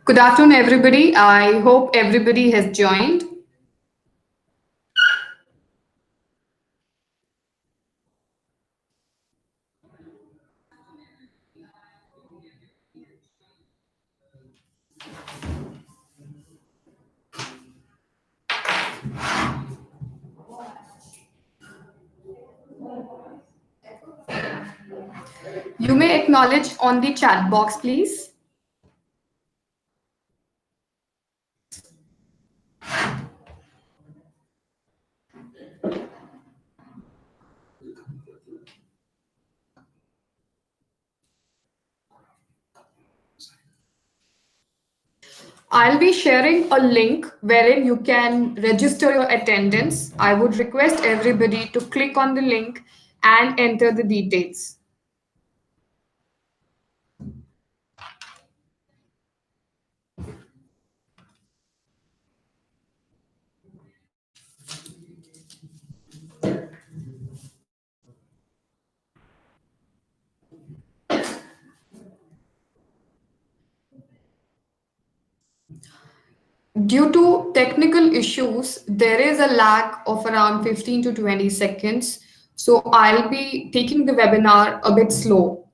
Good afternoon, everybody. I hope everybody has joined. You may acknowledge on the chat box, please. I'll be sharing a link wherein you can register your attendance. I would request everybody to click on the link and enter the details. Due to technical issues, there is a lag of around 15 to 20 seconds. So I'll be taking the webinar a bit slow.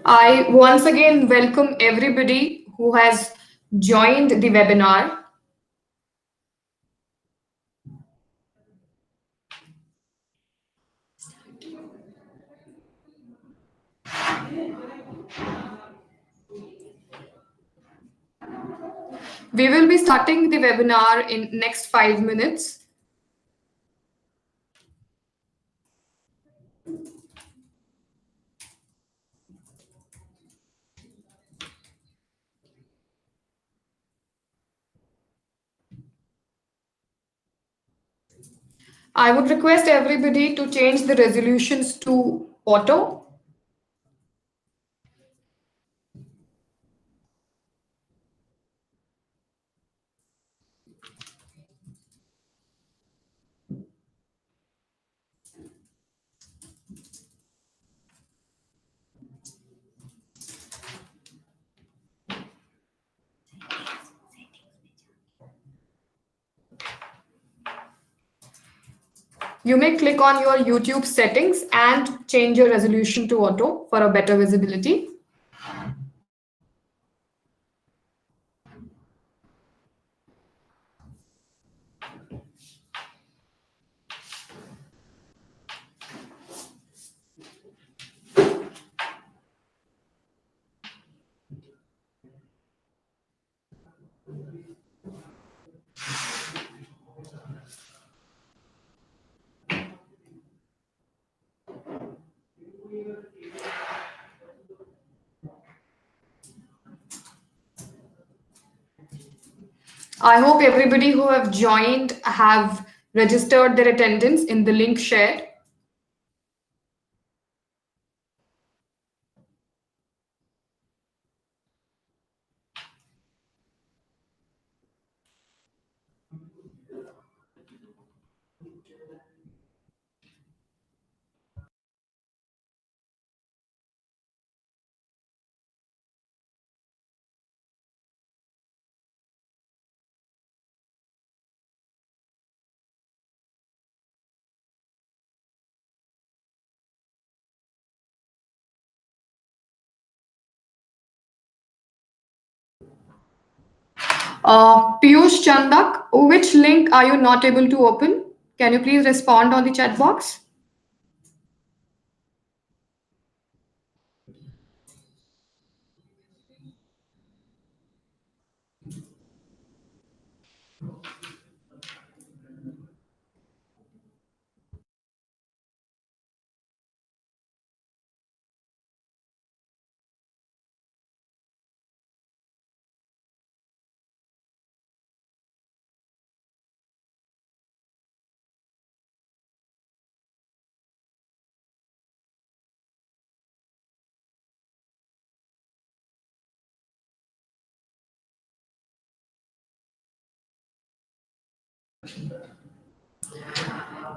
I once again welcome everybody who has joined the webinar. We will be starting the webinar in next 5 minutes. I would request everybody to change the resolutions to auto. You may click on your YouTube settings and change your resolution to auto for a better visibility. I hope everybody who have joined have registered their attendance in the link shared. Piyush Chandak, which link are you not able to open? Can you please respond on the chat box?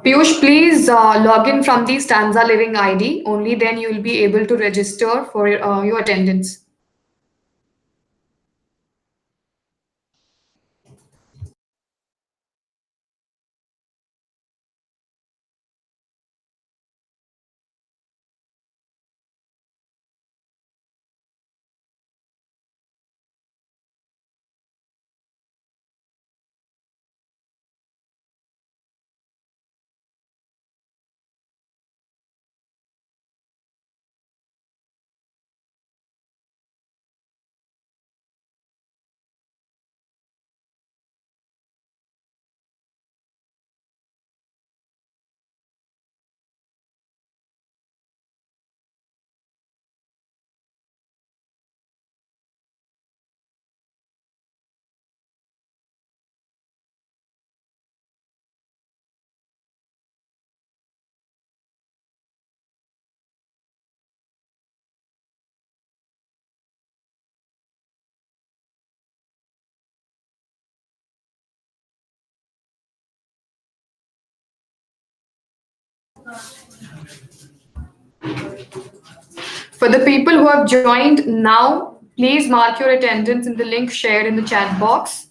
Piyush, please log in from the Stanza Living ID. Only then you will be able to register for your attendance. For the people who have joined now, please mark your attendance in the link shared in the chat box.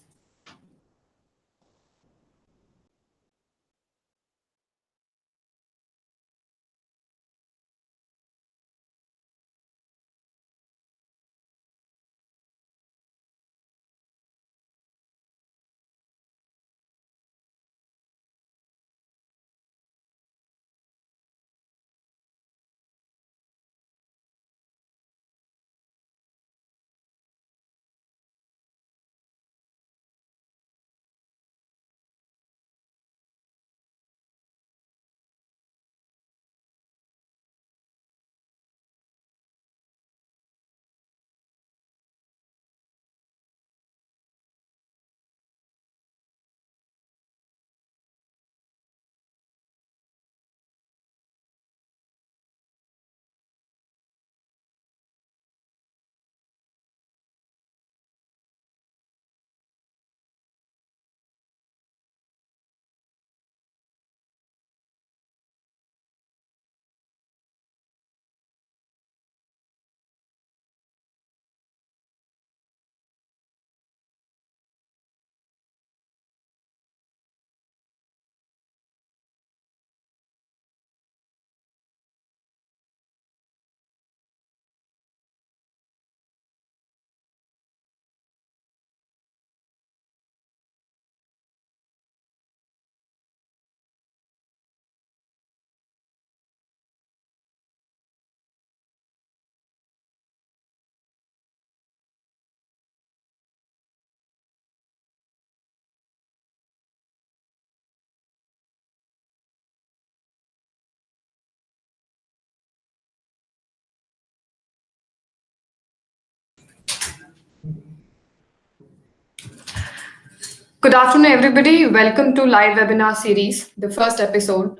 Good afternoon, everybody. Welcome to live webinar series, the first episode.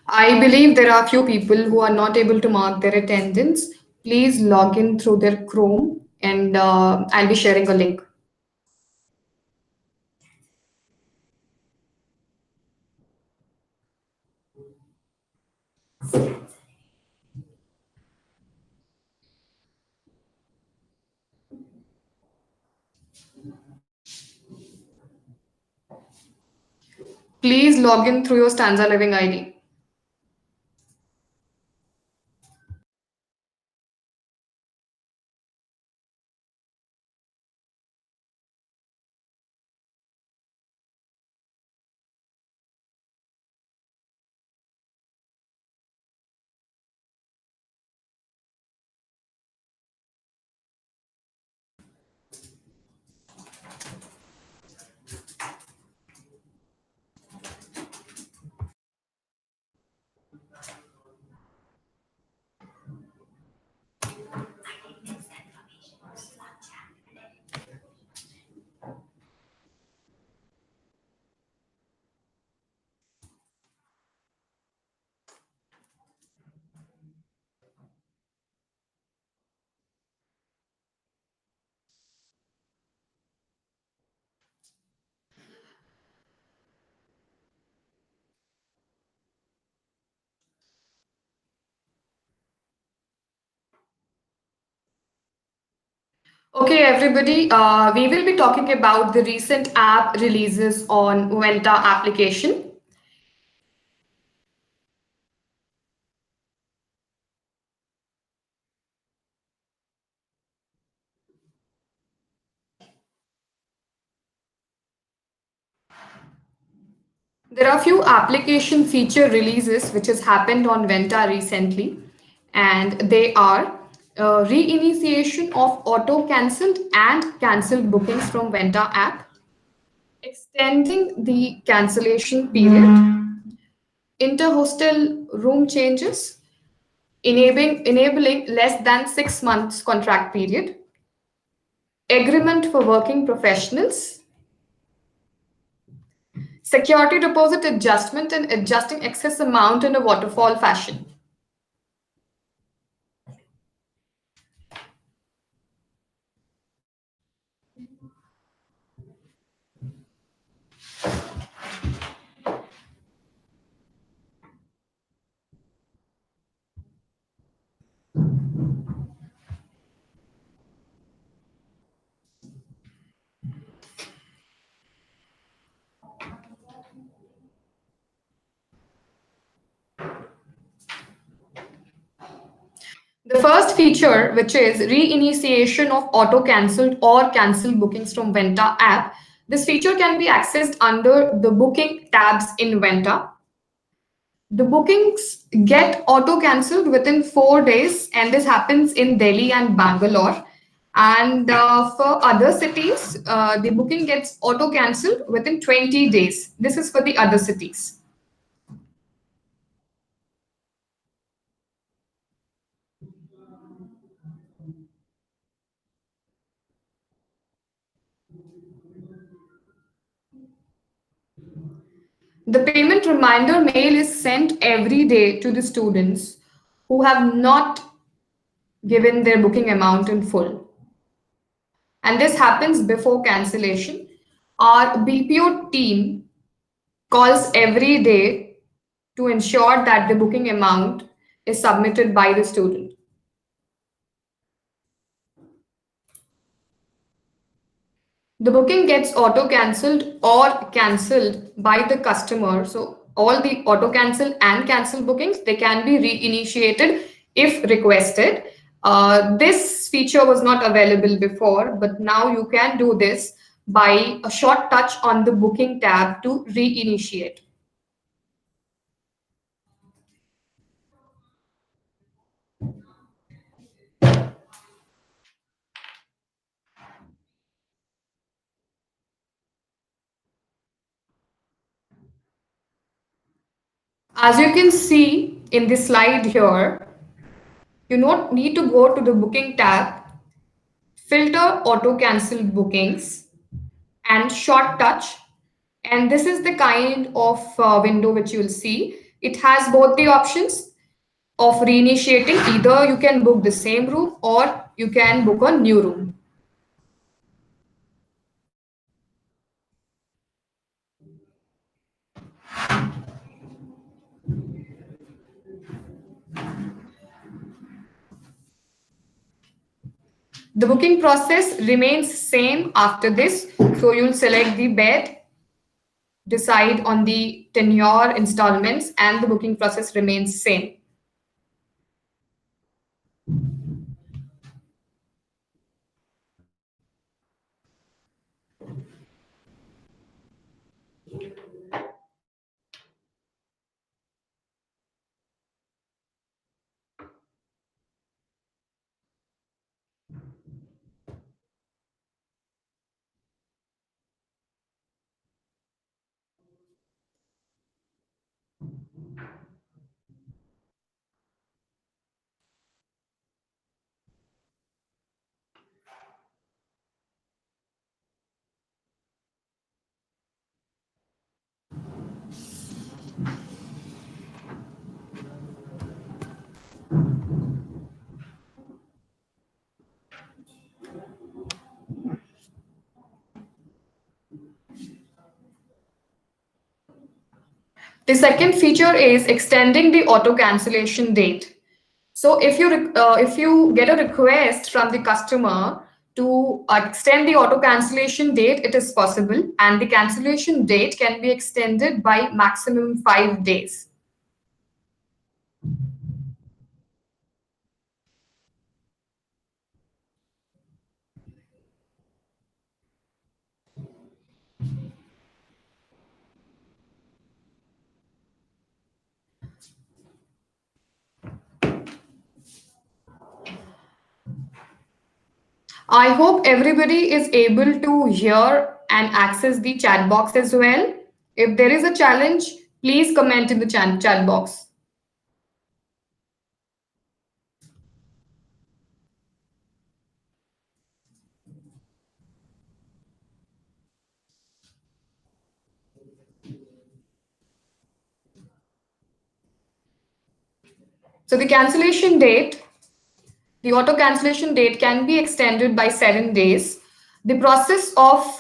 I believe there are few people who are not able to mark their attendance. Please log in through their Chrome and I'll be sharing a link. Please log in through your Stanza Living ID. Okay, everybody, we will be talking about the recent app releases on Venta application. There are few application feature releases which has happened on Venta recently, and they are reinitiation of auto cancelled and cancelled bookings from Venta app, extending the cancellation period, inter-hostel room changes, enabling less than 6 months contract period, agreement for working professionals, security deposit adjustment and adjusting excess amount in a waterfall fashion. The first feature, which is reinitiation of auto cancelled or cancelled bookings from Venta app, this feature can be accessed under the booking tabs in Venta. The bookings get auto cancelled within 4 days, and this happens in Delhi and Bangalore. And for other cities, the booking gets auto cancelled within 20 days. This is for the other cities. The payment reminder mail is sent every day to the students who have not given their booking amount in full. And this happens before cancellation. Our BPO team calls every day to ensure that the booking amount is submitted by the student. The booking gets auto cancelled or cancelled by the customer. So all the auto cancel and cancel bookings, they can be reinitiated if requested. This feature was not available before, but now you can do this by a short touch on the booking tab to reinitiate. As you can see in the slide here, you don't need to go to the booking tab, filter auto cancelled bookings, and short touch. And this is the kind of window which you'll see. It has both the options of reinitiating. Either you can book the same room or you can book a new room. The booking process remains same after this. So you'll select the bed, decide on the tenure installments, and the booking process remains same. The second feature is extending the auto cancellation date. So if you get a request from the customer To extend the auto cancellation date, it is possible, and the cancellation date can be extended by maximum 5 days. I hope everybody is able to hear and access the chat box as well. If there is a challenge, please comment in the chat box. So the auto cancellation date can be extended by 7 days. The process of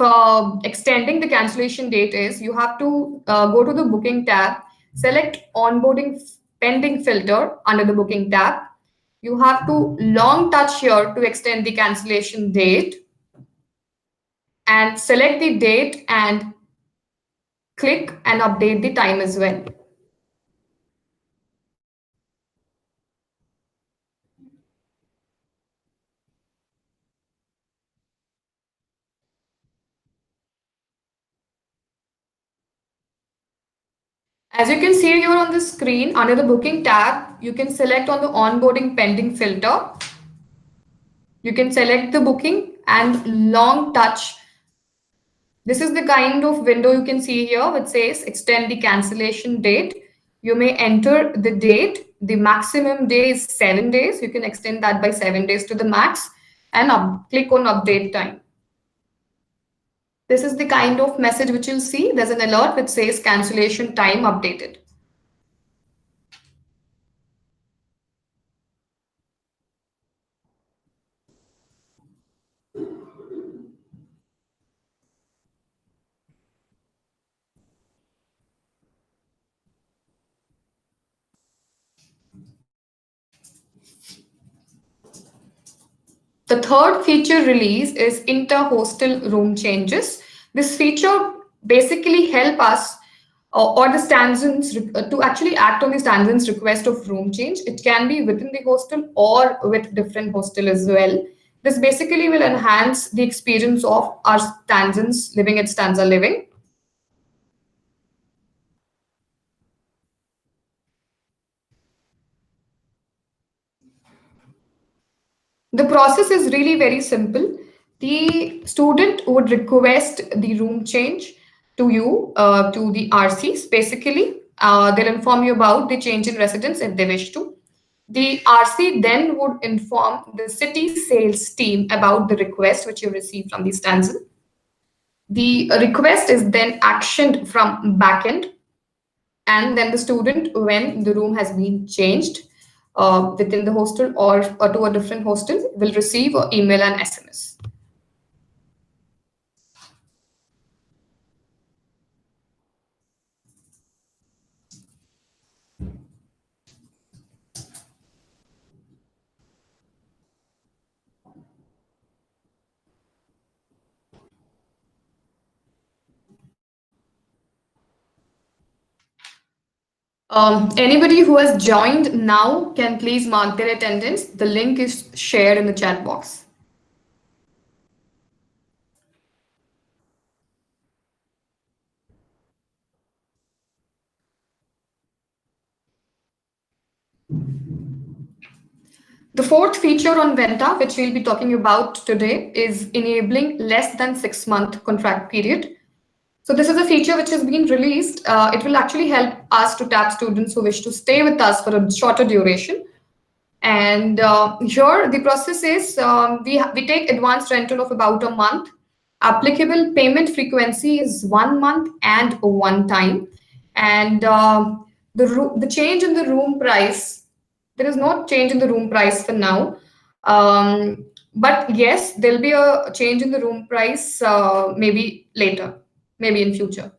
extending the cancellation date is you have to go to the booking tab, select onboarding pending filter under the booking tab. You have to long touch here to extend the cancellation date and select the date and click and update the time as well. As you can see here on the screen, under the booking tab, you can select on the onboarding pending filter. You can select the booking and long touch. This is the kind of window you can see here which says extend the cancellation date. You may enter the date. The maximum day is 7 days. You can extend that by 7 days to the max and click on update time. This is the kind of message which you'll see. There's an alert which says cancellation time updated. The third feature release is inter-hostel room changes. This feature basically help us or the stanzins to actually act on the stanzins request of room change. It can be within the hostel or with different hostel as well. This basically will enhance the experience of our stanzins living at stanza living. The process is really very simple. The student would request the room change to you, to the RCs. Basically, they'll inform you about the change in residence if they wish to. The RC then would inform the city sales team about the request which you received from the stanza. The request is then actioned from backend, and then the student, when the room has been changed within the hostel or to a different hostel, will receive an email and SMS. Anybody who has joined now can please mark their attendance. The link is shared in the chat box. The fourth feature on Venta, which we'll be talking about today, is enabling less than 6 month contract period. So this is a feature which has been released. It will actually help us to tap students who wish to stay with us for a shorter duration. And here the process is we take advanced rental of about a month. Applicable payment frequency is 1 month and one time. And the change in the room price, there is no change in the room price for now. But yes, there'll be a change in the room price maybe later, maybe in future.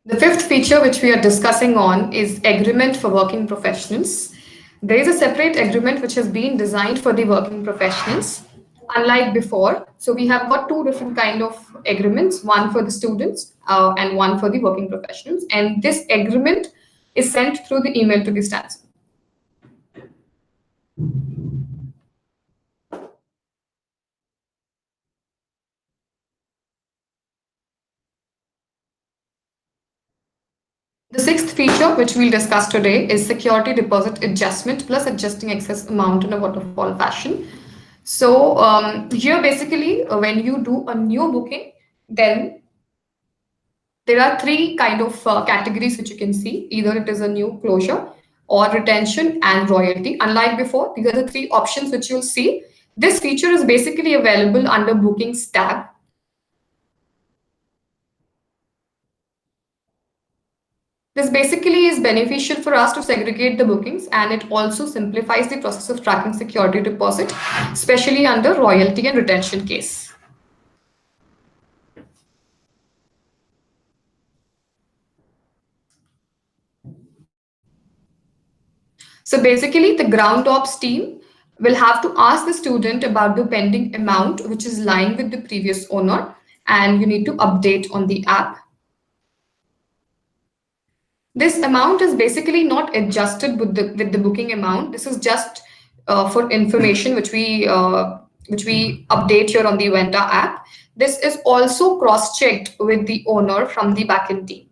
The fifth feature which we are discussing on is agreement for working professionals. There is a separate agreement which has been designed for the working professionals, unlike before. So we have got two different kind of agreements, one for the students and one for the working professionals. And this agreement is sent through the email to the staff. The sixth feature, which we'll discuss today, is security deposit adjustment plus adjusting excess amount in a waterfall fashion. So here, basically, when you do a new booking, then there are three kind of categories which you can see. Either it is a new closure or retention and royalty. Unlike before, these are the three options which you'll see. This feature is basically available under bookings tab. This basically is beneficial for us to segregate the bookings, and it also simplifies the process of tracking security deposit, especially under royalty and retention case. So basically, the ground ops team will have to ask the student about the pending amount which is lying with the previous owner, and you need to update on the app. This amount is basically not adjusted with the booking amount. This is just for information which we update here on the Venta app. This is also cross-checked with the owner from the backend team.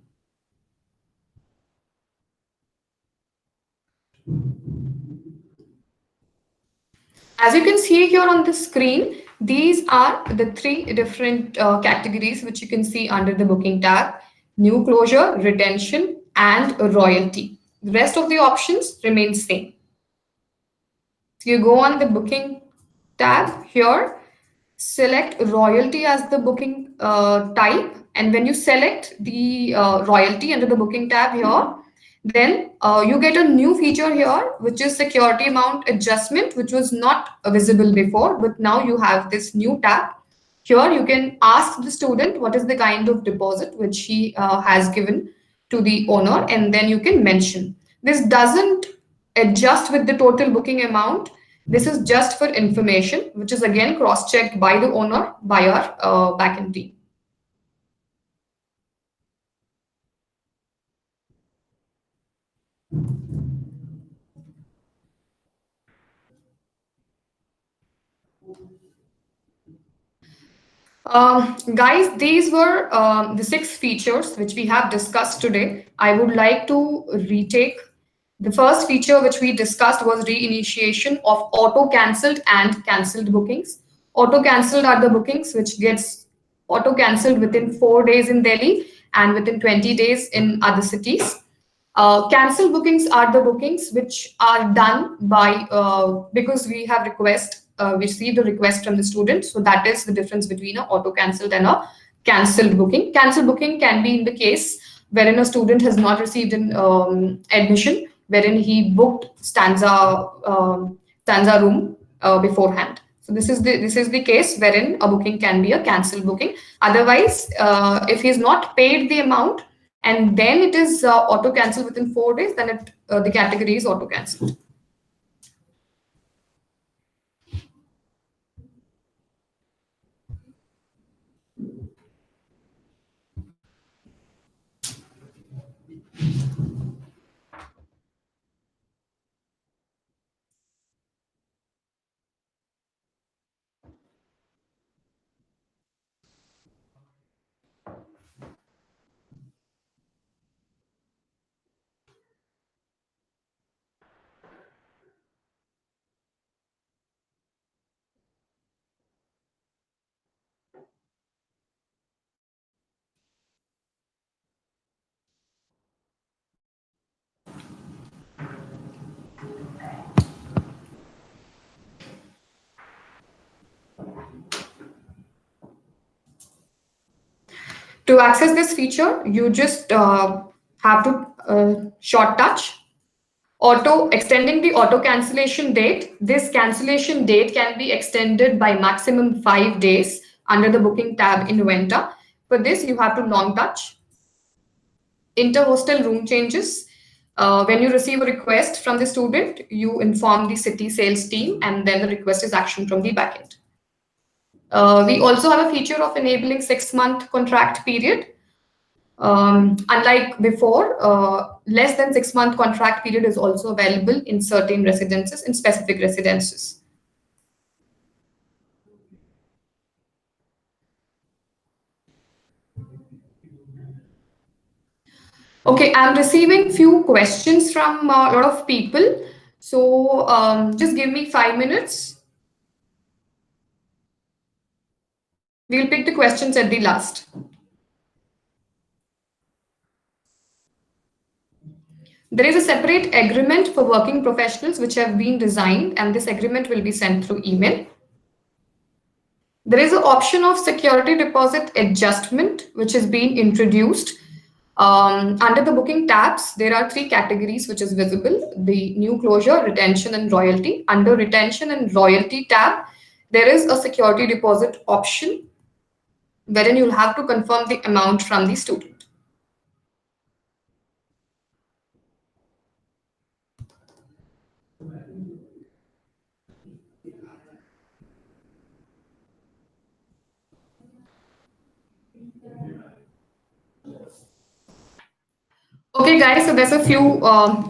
As you can see here on the screen, these are the three different categories which you can see under the booking tab: new closure, retention, and royalty. The rest of the options remain same. So you go on the booking tab here, select royalty as the booking type, and when you select the royalty under the booking tab here, then you get a new feature here, which is security amount adjustment, which was not visible before, but now you have this new tab. Here you can ask the student what is the kind of deposit which he has given to the owner, and then you can mention. This doesn't adjust with the total booking amount. This is just for information, which is again cross-checked by the owner by our backend team. Guys, these were the six features which we have discussed today. I would like to retake. The first feature which we discussed was reinitiation of auto cancelled and cancelled bookings. Auto cancelled are the bookings which gets auto cancelled within 4 days in Delhi and within 20 days in other cities. Cancel bookings are the bookings which are done by because we have we receive the request from the student. So that is the difference between a auto cancelled and a cancelled booking. Cancelled booking can be in the case wherein a student has not received an admission, wherein he booked stanza room beforehand. So this is the case wherein a booking can be a cancelled booking. Otherwise, if he is not paid the amount and then it is auto cancel within 4 days, then the category is auto cancel. To access this feature, you just have to short touch auto extending the auto cancellation date. This cancellation date can be extended by maximum 5 days under the booking tab in Venta. For this, you have to long touch inter-hostel room changes. When you receive a request from the student, you inform the city sales team, and then the request is actioned from the backend. We also have a feature of enabling 6-month contract period. Unlike before, less than 6-month contract period is also available in certain residences, in specific residences. Okay, I'm receiving few questions from a lot of people. So just give me 5 minutes. We'll pick the questions at the last. There is a separate agreement for working professionals which have been designed, and this agreement will be sent through email. There is an option of security deposit adjustment which is being introduced. Under the booking tabs, there are three categories which is visible: the new closure, retention, and royalty. Under retention and royalty tab, there is a security deposit option wherein you'll have to confirm the amount from the student. Okay, guys, so there's a few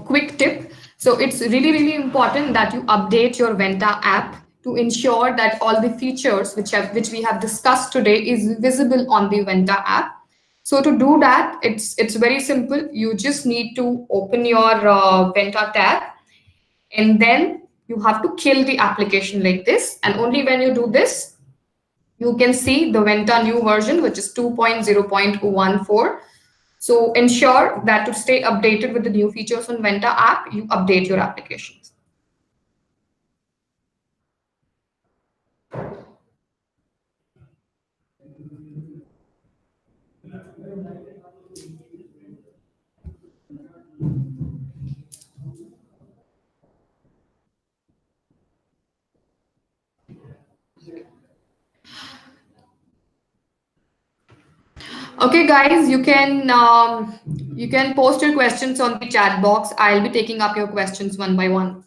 quick tip. So it's really, really important that you update your Venta app to ensure that all the features which we have discussed today is visible on the Venta app. So to do that, it's very simple. You just need to open your Venta tab, and then you have to kill the application like this. And only when you do this, you can see the Venta new version, which is 2.0.14. So ensure that to stay updated with the new features on Venta app, you update your applications. Okay, guys, you can post your questions on the chat box. I'll be taking up your questions one by one.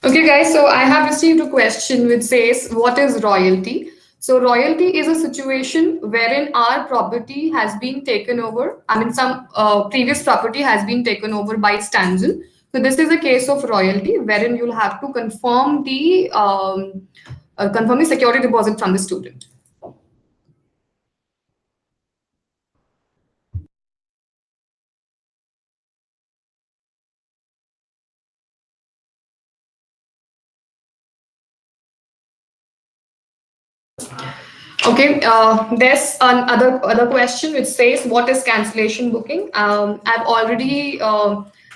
Okay, guys, so I have received a question which says, what is royalty? So, royalty is a situation wherein our property has been taken over. I mean, some previous property has been taken over by Stanzel. So, this is a case of royalty wherein you'll have to confirm the security deposit from the student. Okay, there's another question which says, "What is cancellation booking?" I've already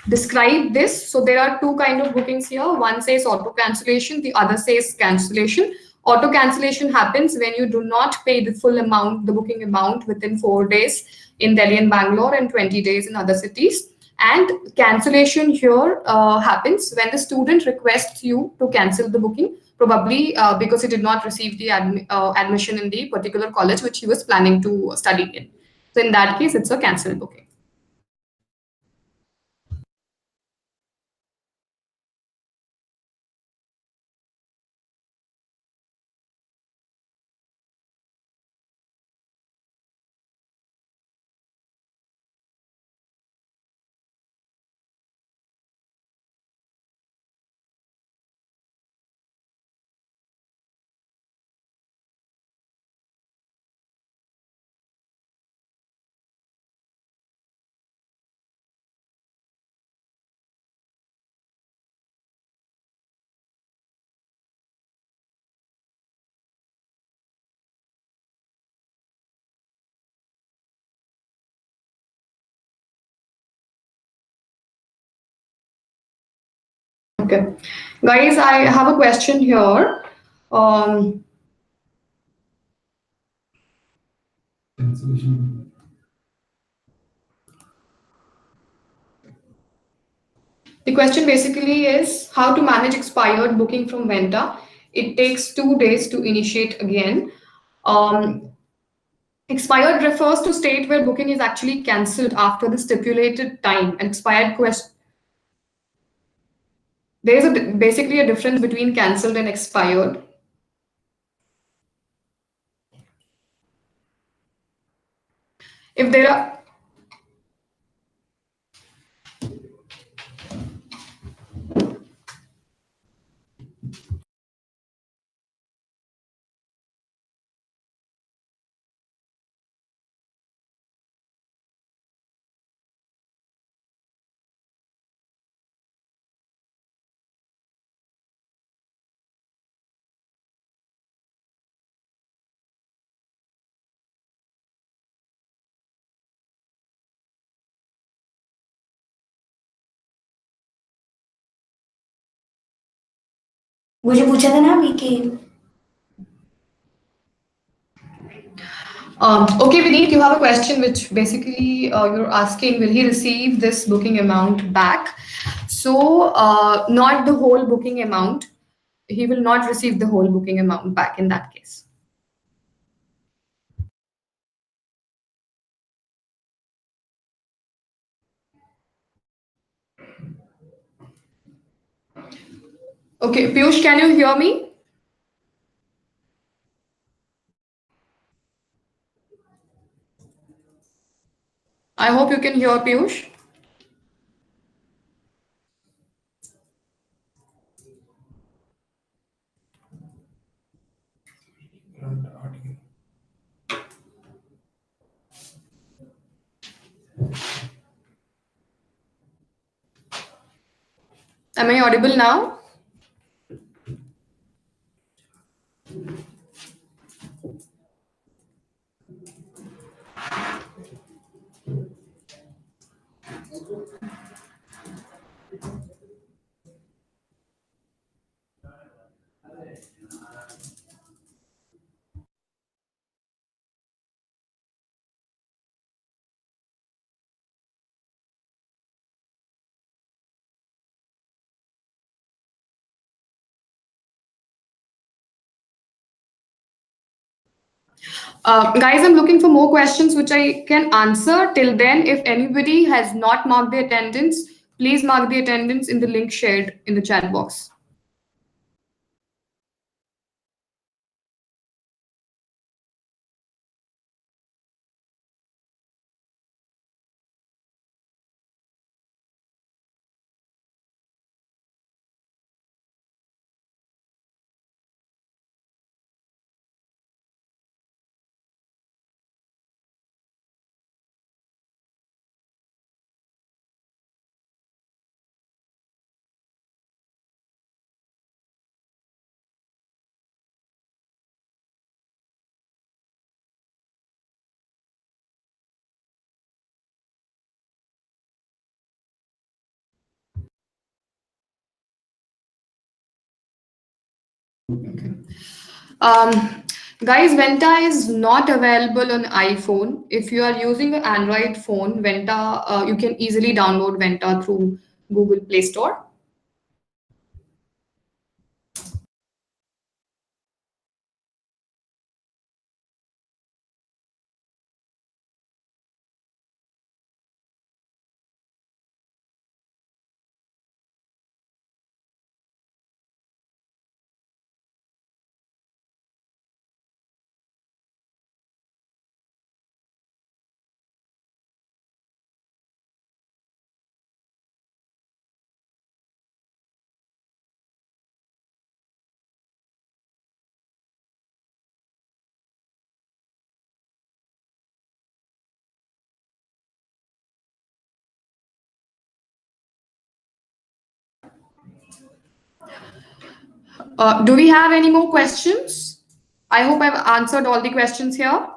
described this. So there are two kind of bookings here. One says auto cancellation, the other says cancellation. Auto cancellation happens when you do not pay the full amount, the booking amount, within 4 days in Delhi and Bangalore and 20 days in other cities. And cancellation here happens when the student requests you to cancel the booking, probably because he did not receive the admission in the particular college which he was planning to study in. So in that case, it's a cancelled booking. Okay, guys, I have a question here. Um, the question basically is how to manage expired booking from Venta. It takes 2 days to initiate again. Um, Expired refers to state where booking is actually cancelled after the stipulated time. An expired quest. There is basically a difference between cancelled and expired. If there are, मुझे पूछा था ना VK okay, Vineet, you have a question which basically you're asking, will he receive this booking amount back? So, not the whole booking amount. He will not receive the whole booking amount back in that case. Okay, Piyush, can you hear me? I hope you can hear Piyush. Am I audible now? Guys, I'm looking for more questions which I can answer. Till then, if anybody has not marked the attendance, Please mark the attendance in the link shared in the chat box. Okay. Um, Guys, Venta is not available on iPhone. If you are using an Android phone, Venta, you can easily download Venta through Google Play Store. Do we have any more questions? I hope I've answered all the questions here.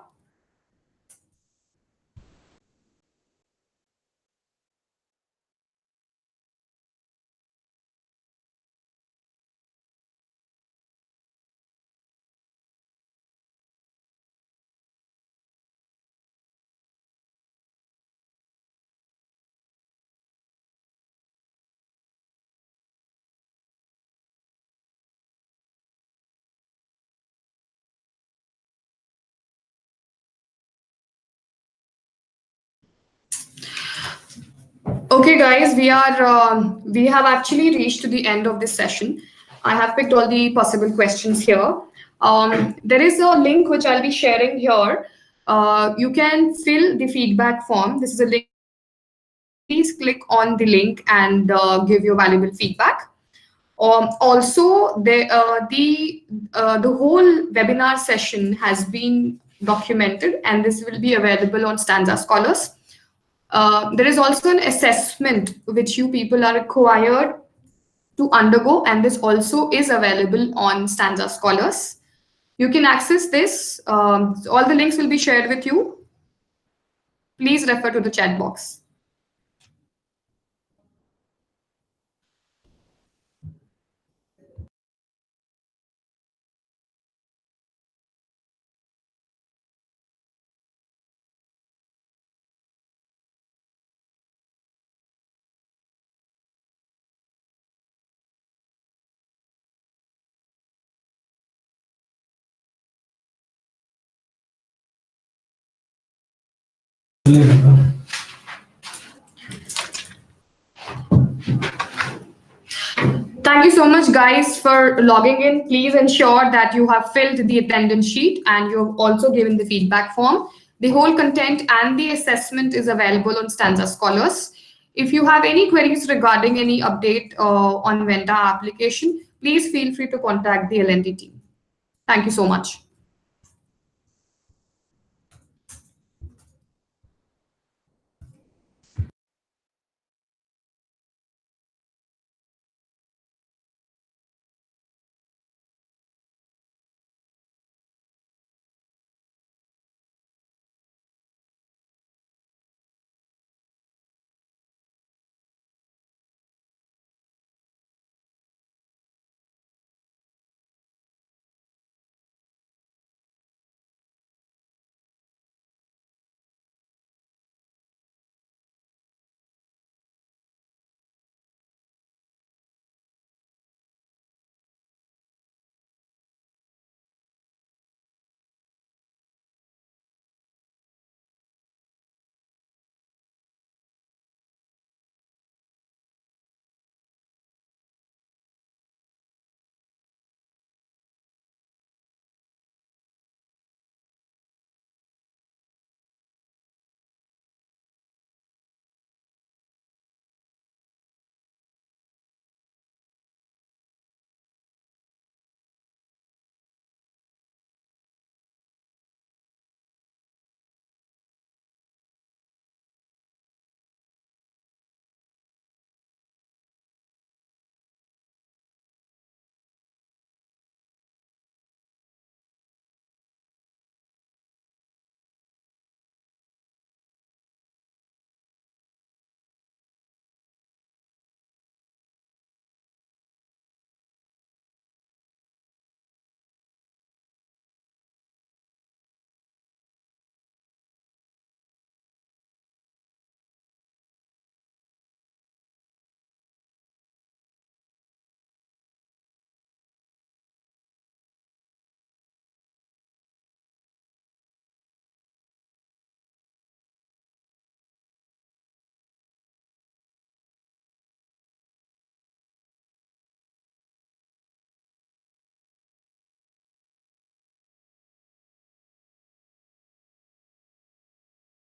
Okay, guys, we have actually reached to the end of this session. I have picked all the possible questions here. There is a link which I'll be sharing here. You can fill the feedback form. This is a link in the description. Please click on the link and give your valuable feedback. Also, the whole webinar session has been documented, and this will be available on Stanza Scholars. There is also an assessment which you people are required to undergo, and this also is available on Stanza Scholars. You can access this. All the links will be shared with you. Please refer to the chat box. Thank you so much, guys, for logging in. Please ensure that you have filled the attendance sheet and you have also given the feedback form. The whole content and the assessment is available on Stanza Scholars. If you have any queries regarding any update on Venta application, please feel free to contact the L&D team. Thank you so much.